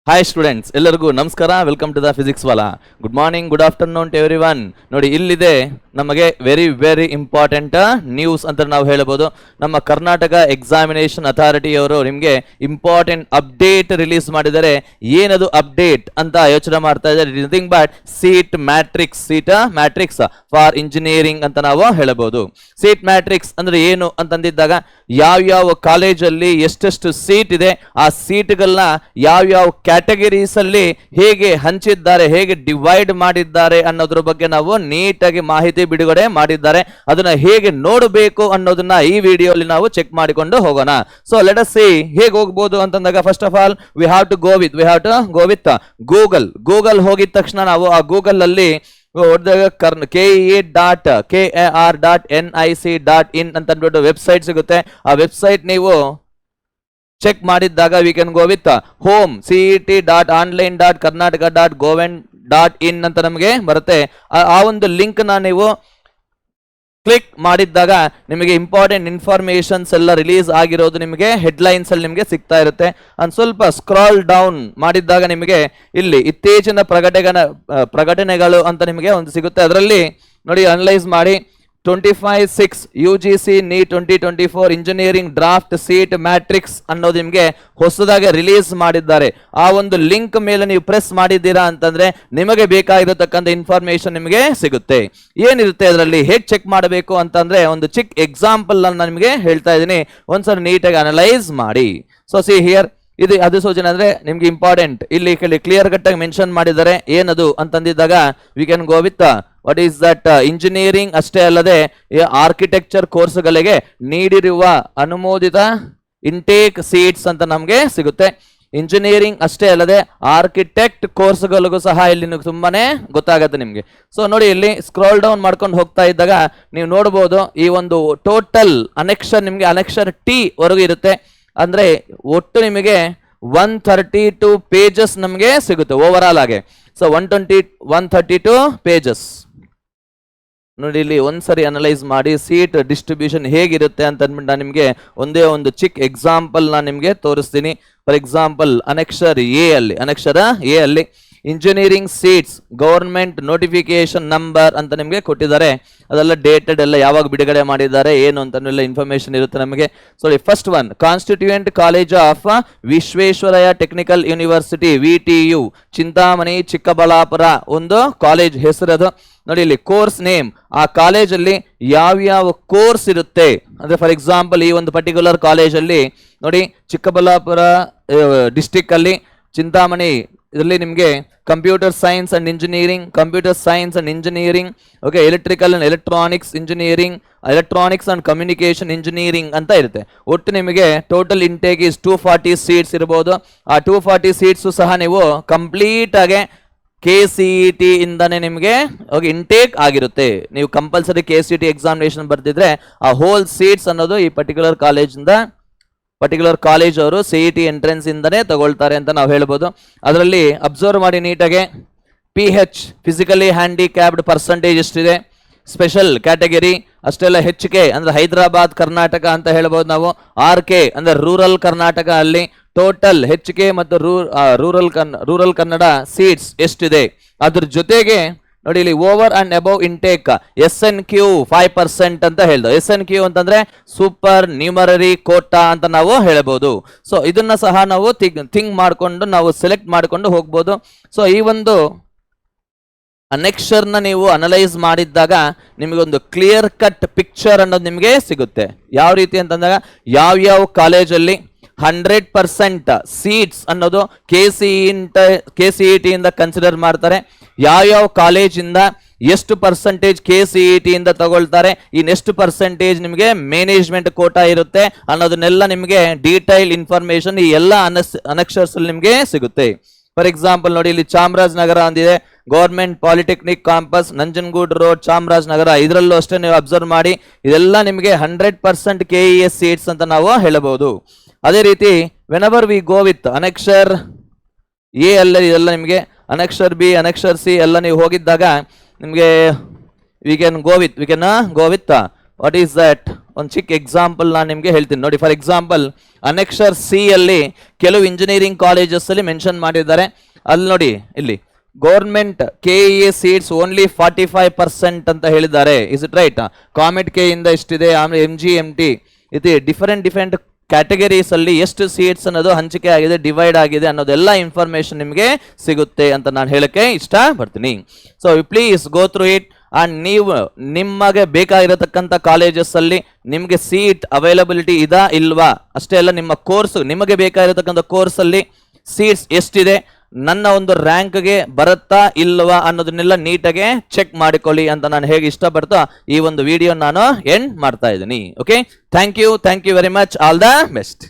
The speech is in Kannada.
ಹಾಯ್ ಸ್ಟೂಡೆಂಟ್ಸ್, ಎಲ್ಲರಿಗೂ ನಮಸ್ಕಾರ. Welcome to the Physics Wallah. Good morning, good afternoon to everyone. ನೋಡಿ, ಇಲ್ಲಿದೆ ನಮಗೆ ವೆರಿ ಇಂಪಾರ್ಟೆಂಟ್ ನ್ಯೂಸ್ ಅಂತ ನಾವು ಹೇಳಬಹುದು. ನಮ್ಮ ಕರ್ನಾಟಕ ಎಕ್ಸಾಮಿನೇಷನ್ ಅಥಾರಿಟಿಯವರು ನಿಮಗೆ ಇಂಪಾರ್ಟೆಂಟ್ ಅಪ್ಡೇಟ್ ರಿಲೀಸ್ ಮಾಡಿದ್ದಾರೆ. ಏನದು ಅಪ್ಡೇಟ್ ಅಂತ ಯೋಚನೆ ಮಾಡ್ತಾ ಇದ್ದಾರೆ. Nothing but seat matrix for engineering ಅಂತ ನಾವು ಹೇಳಬಹುದು. ಸೀಟ್ ಮ್ಯಾಟ್ರಿಕ್ಸ್ ಅಂದ್ರೆ ಏನು ಅಂತಂದಿದ್ದಾಗ, ಯಾವ್ಯಾವ ಕಾಲೇಜಲ್ಲಿ ಎಷ್ಟೆಷ್ಟು ಸೀಟ್ ಇದೆ, ಆ ಸೀಟ್ಗಳನ್ನ ಯಾವ್ಯಾವ ಕ್ಯಾಟಗರೀಸ್ ಅಲ್ಲಿ ಹೇಗೆ ಹಂಚಿದ್ದಾರೆ, ಹೇಗೆ ಡಿವೈಡ್ ಮಾಡಿದ್ದಾರೆ ಅನ್ನೋದ್ರ ಬಗ್ಗೆ ನಾವು ನೀಟಾಗಿ ಮಾಹಿತಿ ಬಿಡುಗಡೆ ಮಾಡಿದ್ದಾರೆ. ಅದನ್ನ ಹೇಗೆ ನೋಡಬೇಕು ಅನ್ನೋದನ್ನ ಈ ವಿಡಿಯೋಲಿ ನಾವು ಚೆಕ್ ಮಾಡಿಕೊಂಡು ಹೋಗೋಣ. ಸೊ ಲೆಟ್ ಅಸ್ ಸಿ ಹೇಗೆ ಹೋಗಬಹುದು ಅಂತಂದಾಗ, first of all we have to go with Google ಹೋಗಿದ ತಕ್ಷಣ ನಾವು ಆ ಗೂಗಲ್ ಅಲ್ಲಿ KEAR.NIC.in ಅಂತ ಅಂದ್ಬಿಟ್ಟು ವೆಬ್ಸೈಟ್ ಸಿಗುತ್ತೆ. ಆ ವೆಬ್ಸೈಟ್ ನೀವು ಚೆಕ್ ಮಾಡಿದ್ದಾಗ we can go with home cet.online.karnataka.government.in ಅಂತ ನಮಗೆ ಬರುತ್ತೆ. ಆ ಒಂದು ಲಿಂಕ್ ನ ನೀವು ಕ್ಲಿಕ್ ಮಾಡಿದ್ದಾಗ ನಿಮಗೆ ಇಂಪಾರ್ಟೆಂಟ್ ಇನ್ಫಾರ್ಮೇಶನ್ಸ್ ಎಲ್ಲ ರಿಲೀಸ್ ಆಗಿರೋದು ನಿಮಗೆ ಹೆಡ್ಲೈನ್ಸ್ ಅಲ್ಲಿ ನಿಮಗೆ ಸಿಗ್ತಾ ಇರುತ್ತೆ. ಅಂಡ್ ಸ್ವಲ್ಪ ಸ್ಕ್ರಾಲ್ ಡೌನ್ ಮಾಡಿದ್ದಾಗ ನಿಮಗೆ ಇಲ್ಲಿ ಇತ್ತೀಚಿನ ಪ್ರಕಟಣೆಗಳು ಅಂತ ನಿಮಗೆ ಒಂದು ಸಿಗುತ್ತೆ. ಅದರಲ್ಲಿ ನೋಡಿ, ಅನಲೈಸ್ ಮಾಡಿ 25/6 UGC NEET 2024 engineering draft seat matrix ಅನ್ನೋದು ನಿಮಗೆ ಹೊಸದಾಗಿ ರಿಲೀಸ್ ಮಾಡಿದ್ದಾರೆ. ಆ ಒಂದು ಲಿಂಕ್ ಮೇಲೆ ನೀವು ಪ್ರೆಸ್ ಮಾಡಿದ್ದೀರಾ ಅಂತಂದ್ರೆ ನಿಮಗೆ ಬೇಕಾಗಿರತಕ್ಕಂಥ ಇನ್ಫಾರ್ಮೇಶನ್ ನಿಮಗೆ ಸಿಗುತ್ತೆ. ಏನಿರುತ್ತೆ ಅದರಲ್ಲಿ, ಹೇಗೆ ಚೆಕ್ ಮಾಡಬೇಕು ಅಂತಂದ್ರೆ ಒಂದು ಚಿಕ್ಕ ಎಕ್ಸಾಂಪಲ್ ನಾನು ನಿಮಗೆ ಹೇಳ್ತಾ ಇದ್ದೀನಿ. ಒಂದ್ಸಲ ನೀಟಾಗಿ ಅನಲೈಸ್ ಮಾಡಿ. ಸೊ ಸಿ ಹಿಯರ್, ಇದು ಅಧಿಸೂಚನೆ ಅಂದ್ರೆ ನಿಮ್ಗೆ ಇಂಪಾರ್ಟೆಂಟ್. ಇಲ್ಲಿ ಕ್ಲಿಯರ್ ಕಟ್ ಆಗಿ ಮೆನ್ಷನ್ ಮಾಡಿದ್ದಾರೆ. ಏನದು ಅಂತಂದಿದ್ದಾಗ we can go with what is that engineering ಅಷ್ಟೇ ಅಲ್ಲದೆ ಆರ್ಕಿಟೆಕ್ಚರ್ ಕೋರ್ಸ್ಗಳಿಗೆ ನೀಡಿರುವ ಅನುಮೋದಿತ ಇಂಟೇಕ್ ಸೀಟ್ಸ್ ಅಂತ ನಮಗೆ ಸಿಗುತ್ತೆ. ಇಂಜಿನಿಯರಿಂಗ್ ಅಷ್ಟೇ ಅಲ್ಲದೆ ಆರ್ಕಿಟೆಕ್ಟ್ ಕೋರ್ಸ್ಗಳಿಗೂ ಸಹ ಇಲ್ಲಿ ತುಂಬಾನೇ ಗೊತ್ತಾಗುತ್ತೆ ನಿಮಗೆ. ಸೊ ನೋಡಿ, ಇಲ್ಲಿ ಸ್ಕ್ರಾಲ್ ಡೌನ್ ಮಾಡ್ಕೊಂಡು ಹೋಗ್ತಾ ಇದ್ದಾಗ ನೀವು ನೋಡಬಹುದು, ಈ ಒಂದು ಟೋಟಲ್ ಅನೆಕ್ಷರ್ ನಿಮಗೆ ಅನೆಕ್ಷರ್ ಟಿ ವರೆಗೂ ಇರುತ್ತೆ. ಅಂದ್ರೆ ಒಟ್ಟು ನಿಮಗೆ 132 ಪೇಜಸ್ ನಮಗೆ ಸಿಗುತ್ತೆ ಓವರ್ ಆಲ್ ಆಗಿ. ಸೊ 132 ಪೇಜಸ್ ನೋಡಿ. ಇಲ್ಲಿ ಒಂದ್ಸರಿ ಅನಲೈಸ್ ಮಾಡಿ ಸೀಟ್ ಡಿಸ್ಟ್ರಿಬ್ಯೂಷನ್ ಹೇಗಿರುತ್ತೆ ಅಂತ ಅಂದ್ಬಿಟ್ಟು ನಾನು ನಿಮಗೆ ಒಂದೇ ಒಂದು ಚಿಕ್ಕ ಎಕ್ಸಾಂಪಲ್ ನಾನು ನಿಮಗೆ ತೋರಿಸ್ತೀನಿ. ಫಾರ್ ಎಕ್ಸಾಂಪಲ್ ಅನೆಕ್ಷರ ಎ ಅಲ್ಲಿ engineering seats government notification number ಅಂತ ನಿಮಗೆ ಕೊಟ್ಟಿದ್ದಾರೆ. ಅದೆಲ್ಲ ಡೇಟೆಡ್ ಎಲ್ಲ ಯಾವಾಗ ಬಿಡುಗಡೆ ಮಾಡಿದ್ದಾರೆ ಏನು ಅಂತ ಇನ್ಫಾರ್ಮೇಶನ್ ಇರುತ್ತೆ ನಮಗೆ. So first one, constituent college of Visvesvaraya technical university VTU Chintamani Chikkaballapur ಒಂದು ಕಾಲೇಜ್ ಹೆಸರದು. ನೋಡಿ, ಇಲ್ಲಿ ಕೋರ್ಸ್ ನೇಮ್, ಆ ಕಾಲೇಜಲ್ಲಿ ಯಾವ್ಯಾವ ಕೋರ್ಸ್ ಇರುತ್ತೆ ಅಂದ್ರೆ, ಫಾರ್ ಎಕ್ಸಾಂಪಲ್ ಈ ಒಂದು ಪರ್ಟಿಕ್ಯುಲರ್ ಕಾಲೇಜಲ್ಲಿ ನೋಡಿ, ಚಿಕ್ಕಬಳ್ಳಾಪುರ ಡಿಸ್ಟಿಕ್ ಅಲ್ಲಿ ಚಿಂತಾಮಣಿ ಇದರಲ್ಲಿ ನಿಮಗೆ computer science and engineering, okay, electrical and electronics engineering, electronics and communication engineering ಅಂತ ಇರುತ್ತೆ. ಒಟ್ಟು ನಿಮಗೆ ಟೋಟಲ್ ಇಂಟೇಕ್ ಇಸ್ 240 ಸೀಟ್ಸ್ ಇರಬಹುದು. ಆ 240 ಸೀಟ್ಸ್ ಸಹ ನೀವು ಕಂಪ್ಲೀಟ್ ಆಗಿ KCET ಇಂದಾನೆ ನಿಮಗೆ ಇಂಟೇಕ್ ಆಗಿರುತ್ತೆ. ನೀವು ಕಂಪಲ್ಸರಿ KCET ಎಕ್ಸಾಮಿನೇಷನ್ ಬರ್ತಿದ್ರೆ ಆ ಹೋಲ್ ಸೀಟ್ಸ್ ಅನ್ನೋದು ಈ ಪರ್ಟಿಕ್ಯುಲರ್ ಕಾಲೇಜ್ ಅವರು CET ಎಂಟ್ರೆನ್ಸ್ ಇಂದನೇ ತಗೊಳ್ತಾರೆ ಅಂತ ನಾವು ಹೇಳ್ಬೋದು. ಅದರಲ್ಲಿ ಅಬ್ಸರ್ವ್ ಮಾಡಿ ನೀಟಾಗೆ, PH ಫಿಸಿಕಲಿ ಹ್ಯಾಂಡಿಕ್ಯಾಪ್ಡ್ ಪರ್ಸೆಂಟೇಜ್ ಎಷ್ಟಿದೆ, ಸ್ಪೆಷಲ್ ಕ್ಯಾಟಗರಿ ಅಷ್ಟೆಲ್ಲ HK ಅಂದ್ರೆ ಹೈದರಾಬಾದ್ ಕರ್ನಾಟಕ ಅಂತ ಹೇಳ್ಬೋದು ನಾವು, RK ಅಂದ್ರೆ ರೂರಲ್ ಕರ್ನಾಟಕ ಅಲ್ಲಿ ಟೋಟಲ್ HK ಮತ್ತು ರೂರಲ್ ಕನ್ನಡ ಸೀಟ್ಸ್ ಎಷ್ಟಿದೆ. ಅದ್ರ ಜೊತೆಗೆ ನೋಡಿ, ಇಲ್ಲಿ over and above intake SNQ 5% ಅಂತ ಹೇಳ್ದು. SNQ ಅಂತಂದ್ರೆ ಸೂಪರ್ ನ್ಯೂಮರರಿ ಕೋಟಾ ಅಂತ ನಾವು ಹೇಳಬಹುದು. ಸೊ ಇದನ್ನ ಸಹ ನಾವು ಥಿಂಕ್ ಮಾಡಿಕೊಂಡು ನಾವು ಸೆಲೆಕ್ಟ್ ಮಾಡಿಕೊಂಡು ಹೋಗ್ಬೋದು. ಸೊ ಈ ಒಂದು ಅನೆಕ್ಷರ್ನ ನೀವು ಅನಲೈಸ್ ಮಾಡಿದ್ದಾಗ ನಿಮಗೆ ಒಂದು ಕ್ಲಿಯರ್ ಕಟ್ ಪಿಕ್ಚರ್ ಅನ್ನೋದು ನಿಮಗೆ ಸಿಗುತ್ತೆ. ಯಾವ ರೀತಿ ಅಂತಂದಾಗ, ಯಾವ್ಯಾವ ಕಾಲೇಜಲ್ಲಿ 100% ಸೀಟ್ಸ್ ಅನ್ನೋದು KCET ಇಂದ ಕನ್ಸಿಡರ್ ಮಾಡ್ತಾರೆ, ಯಾವ್ಯಾವ ಕಾಲೇಜಿಂದ ಎಷ್ಟು ಪರ್ಸೆಂಟೇಜ್ KCET ಇಂದ ತಗೊಳ್ತಾರೆ, ಇನ್ನೆಷ್ಟು ಪರ್ಸೆಂಟೇಜ್ ನಿಮಗೆ ಮ್ಯಾನೇಜ್ಮೆಂಟ್ ಕೋಟಾ ಇರುತ್ತೆ ಅನ್ನೋದನ್ನೆಲ್ಲ ನಿಮಗೆ ಡೀಟೈಲ್ ಇನ್ಫಾರ್ಮೇಶನ್ ಈ ಎಲ್ಲ ಅನೆಕ್ಷರ್ಸ್ ಅಲ್ಲಿ ನಿಮಗೆ ಸಿಗುತ್ತೆ. ಫಾರ್ ಎಕ್ಸಾಂಪಲ್ ನೋಡಿ, ಇಲ್ಲಿ ಚಾಮರಾಜನಗರ ಅಂದಿದೆ, government polytechnic campus Nanjangud road Chamarajanagar, ಇದರಲ್ಲೂ ಅಷ್ಟೇ ನೀವು ಅಬ್ಸರ್ವ್ ಮಾಡಿ. ಇದೆಲ್ಲ ನಿಮಗೆ 100% KES ಸೀಟ್ಸ್ ಅಂತ ನಾವು ಹೇಳಬಹುದು. ಅದೇ ರೀತಿ whenever we go with annexure A ಅಲ್ಲ, ಇದೆಲ್ಲ ನಿಮಗೆ ಅನೆಕ್ಷರ್ B, ಅನೆಕ್ಷರ್ C ಎಲ್ಲ ನೀವು ಹೋಗಿದ್ದಾಗ ನಿಮಗೆ V can go with what is that, ಒಂದು ಚಿಕ್ಕ ಎಕ್ಸಾಂಪಲ್ ನಾನು ನಿಮಗೆ ಹೇಳ್ತೀನಿ ನೋಡಿ. ಫಾರ್ ಎಕ್ಸಾಂಪಲ್ ಅನೆಕ್ಷರ್ ಸಿ ಅಲ್ಲಿ ಕೆಲವು ಇಂಜಿನಿಯರಿಂಗ್ ಕಾಲೇಜಸ್ ಅಲ್ಲಿ ಮೆನ್ಷನ್ ಮಾಡಿದ್ದಾರೆ. ಅಲ್ಲಿ ನೋಡಿ, ಇಲ್ಲಿ ಗೌರ್ಮೆಂಟ್ KEA ಸೀಟ್ಸ್ ಓನ್ಲಿ 45% ಅಂತ ಹೇಳಿದ್ದಾರೆ. Is it right? Comet K ಇಂದ ಎಷ್ಟಿದೆ, ಆಮೇಲೆ MGMT ಇದು ಡಿಫರೆಂಟ್ ಕ್ಯಾಟಗರೀಸ್ ಅಲ್ಲಿ ಎಷ್ಟು ಸೀಟ್ಸ್ ಅನ್ನೋದು ಹಂಚಿಕೆ ಆಗಿದೆ, ಡಿವೈಡ್ ಆಗಿದೆ ಅನ್ನೋದೆಲ್ಲ ಇನ್ಫಾರ್ಮೇಶನ್ ನಿಮಗೆ ಸಿಗುತ್ತೆ ಅಂತ ನಾನು ಹೇಳಕ್ಕೆ ಇಷ್ಟ ಪಡ್ತೀನಿ. So please go through it. And ನೀವು ನಿಮಗೆ ಬೇಕಾಗಿರತಕ್ಕಂಥ ಕಾಲೇಜಸ್ ಅಲ್ಲಿ ನಿಮಗೆ ಸೀಟ್ ಅವೈಲಬಿಲಿಟಿ ಇದಾ ಇಲ್ವಾ, ಅಷ್ಟೇ ಅಲ್ಲ ನಿಮ್ಮ ಕೋರ್ಸ್, ನಿಮಗೆ ಬೇಕಾಗಿರತಕ್ಕಂಥ ಕೋರ್ಸ್ ಅಲ್ಲಿ ಸೀಟ್ಸ್ ಎಷ್ಟಿದೆ, ನನ್ನ ಒಂದು ರ್ಯಾಂಕ್ಗೆ ಬರುತ್ತಾ ಇಲ್ವಾ ಅನ್ನೋದನ್ನೆಲ್ಲ ನೀಟಾಗಿ ಚೆಕ್ ಮಾಡಿಕೊಳ್ಳಿ ಅಂತ ನಾನು ಹೇಗೆ ಇಷ್ಟಪಡ್ತಾ ಈ ಒಂದು ವಿಡಿಯೋ ನಾನು ಎಂಡ್ ಮಾಡ್ತಾ ಇದ್ದೀನಿ. Okay, thank you very much, all the best.